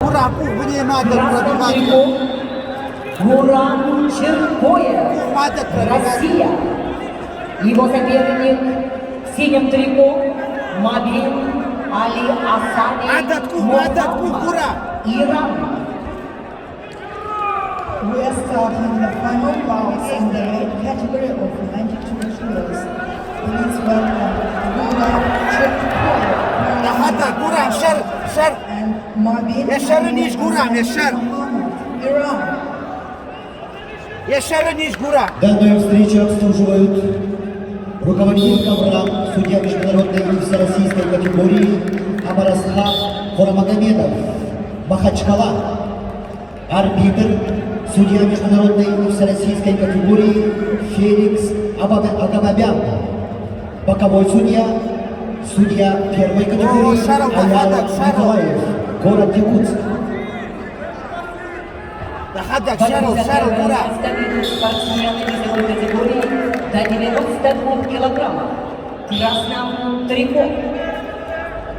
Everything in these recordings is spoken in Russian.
Дураку мне надо Красным пробивать. триком Гурам Черкоев, Надо пробивать. Россия. Его соперник в синем трико Мабин Али Асани Адатку, Гура. Иран. We are starting the final bouts in the weight category of 92 kilos. Please welcome Gura Chirkoyev هذا قرام شر and Mabin يشرنيش قرام يشر Iran. يشرنيش قرام. Данную встречу обслуживают руководитель ковра, судья международной и всероссийской категории Амарасхан Хурамагомедов, Махачкала, арбитр, судья международной и всероссийской категории Феликс Агабабян, боковой судья, судья первой категории Аяла Николаев, город Якутск. هذا Борьбу за شر первое قرام. место ведут спортсмены весовой категории до 92 килограммов. В красном трико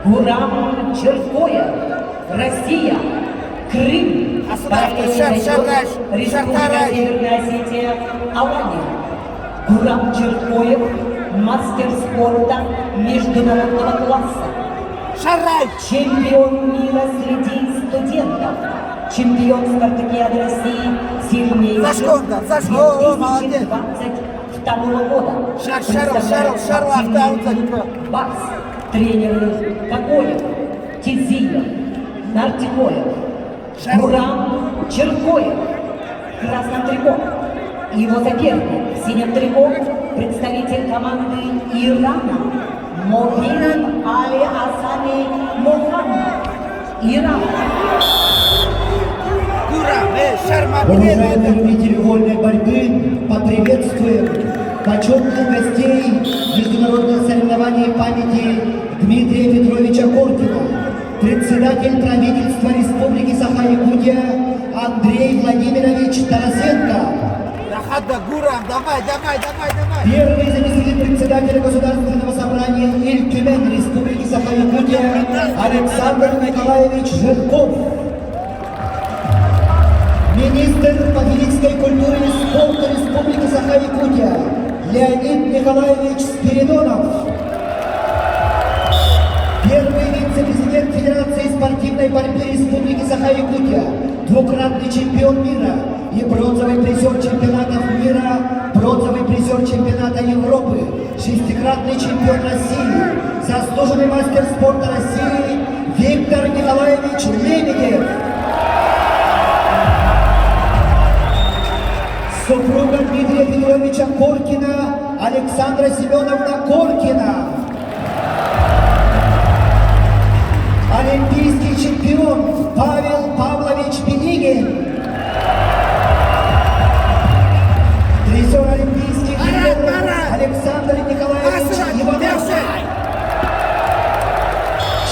Гурам Черкоев, Россия, Крым. Параллельно идет Республика Северная Осетия, Алания. Гурам Черкоев, мастер спорта международного класса. شراي. Чемпион мира среди студентов. Чемпион спартакиады России сильнейший О, молодец. 2022 года. Шар, Представляет автоутзаник. Бакс. Тренеры Кокоев, Тизиев, Нартикоев, Гурам Черкоев. В красном трико. Его соперник в синем трико представитель команды Ирана Мобин Али Асани Мухаммад. Иран. قرام شر ما Уважаемые любители вольной борьбы, поприветствуем почетных гостей международных соревнований памяти Дмитрия Петровича Коркина, председатель правительства Республики Саха-Якутия Андрей Владимирович Тарасенко, هذا قرام давай. первый заместитель председателя Государственного собрания Иль-Тюмень Республики Саха-Якутия Александр Николаевич Жирков, министр по физической культуре и спорту Республики Саха-Якутия Леонид Николаевич Спиридонов, первый вице-президент Федерации спортивной борьбы Республики Саха-Якутия, двукратный чемпион мира и бронзовый призер чемпионатов мира, бронзовый призер чемпионата Европы, шестикратный чемпион России, заслуженный мастер спорта России Виктор Николаевич Лебедев, супруга Дмитрия Петровича Коркина Александра Семеновна Коркина, олимпийский чемпион Павел Павлович Пенигин, призер олимпийских игр Александр Николаевич Иванов,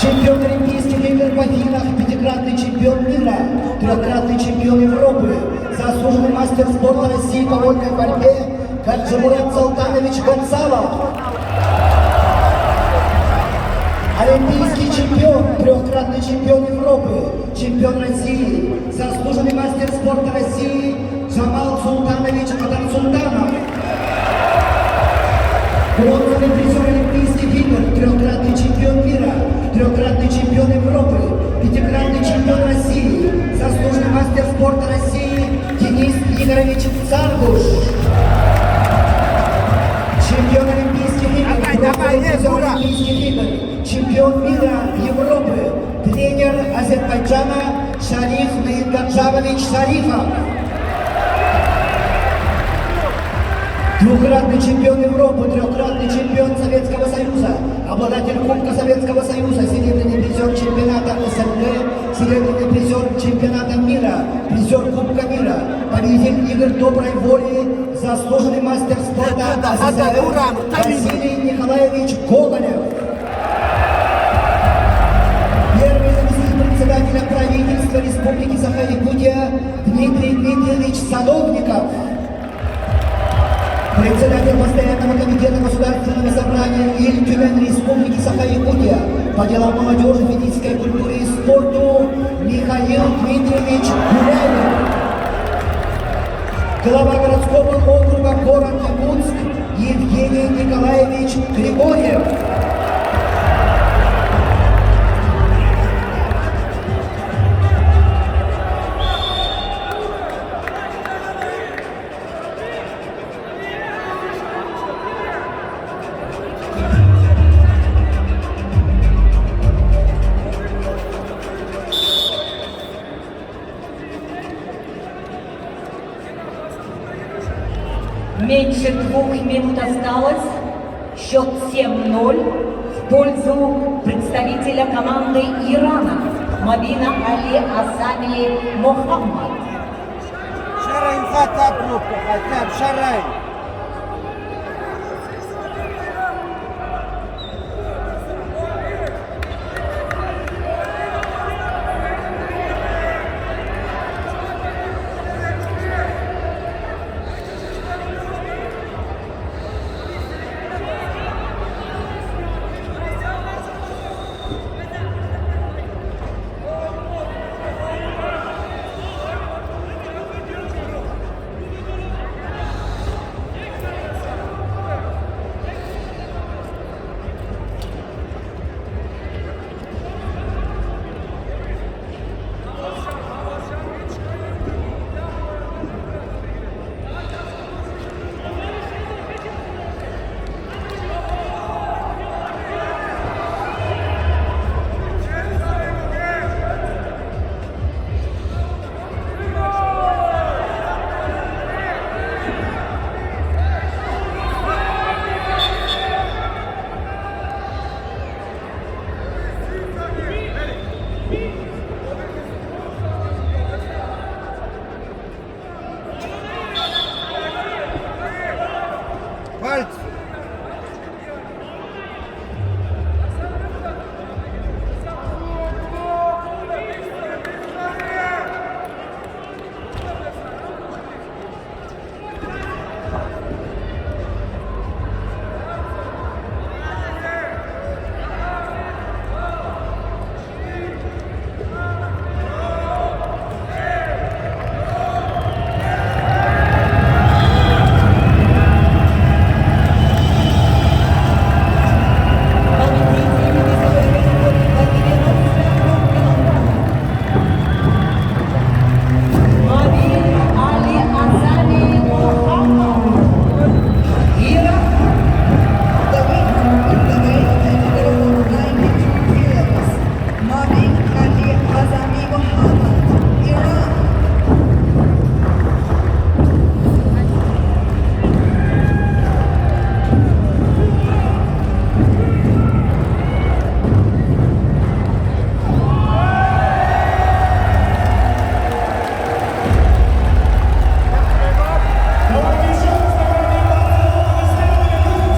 чемпион олимпийских игр в Афинах, пятикратный чемпион мира, трехкратный чемпион Европы, заслуженный мастер спорта России по вольной борьбе Гаджимурат Салтанович Гонсалов, олимпийский чемпион, трехкратный чемпион Европы, чемпион России, заслуженный мастер спорта России Джамал Султанович Адарсултанов, бронзовый призер олимпийских игр, трехкратный чемпион мира, трехкратный чемпион Европы, пятикратный чемпион России, заслуженный мастер спорта России Денис Игоревич Царгуш, чемпион олимпийских игр, бронзовый призер олимпийских игр, чемпион мира Европы, тренер Азербайджана Шариф Наидгаджавович Шарифов, двукратный чемпион Европы, трехкратный чемпион Советского Союза, обладатель Кубка Советского Союза, серебряный призер чемпионата СНГ, серебряный призер чемпионата мира, призер Кубка мира, победитель игр доброй воли, заслуженный мастер спорта СССР Василий Николаевич Гоголев, первый заместитель председателя правительства Республики Саха-Якутия Дмитрий Дмитриевич Садовников, председатель постоянного комитета Государственного собрания Иль-Тюмень Республики Саха-Якутия по делам молодежи, физической культуры и спорту Михаил Дмитриевич Гуляев. Глава городского округа город Якутск Евгений Николаевич Григорьев. Меньше 2 минут осталось. Счет 7-0 в пользу представителя команды Ирана Мабина Али Асами Мохаммад. شرعي مخاطب روحك، خاطب شرعي.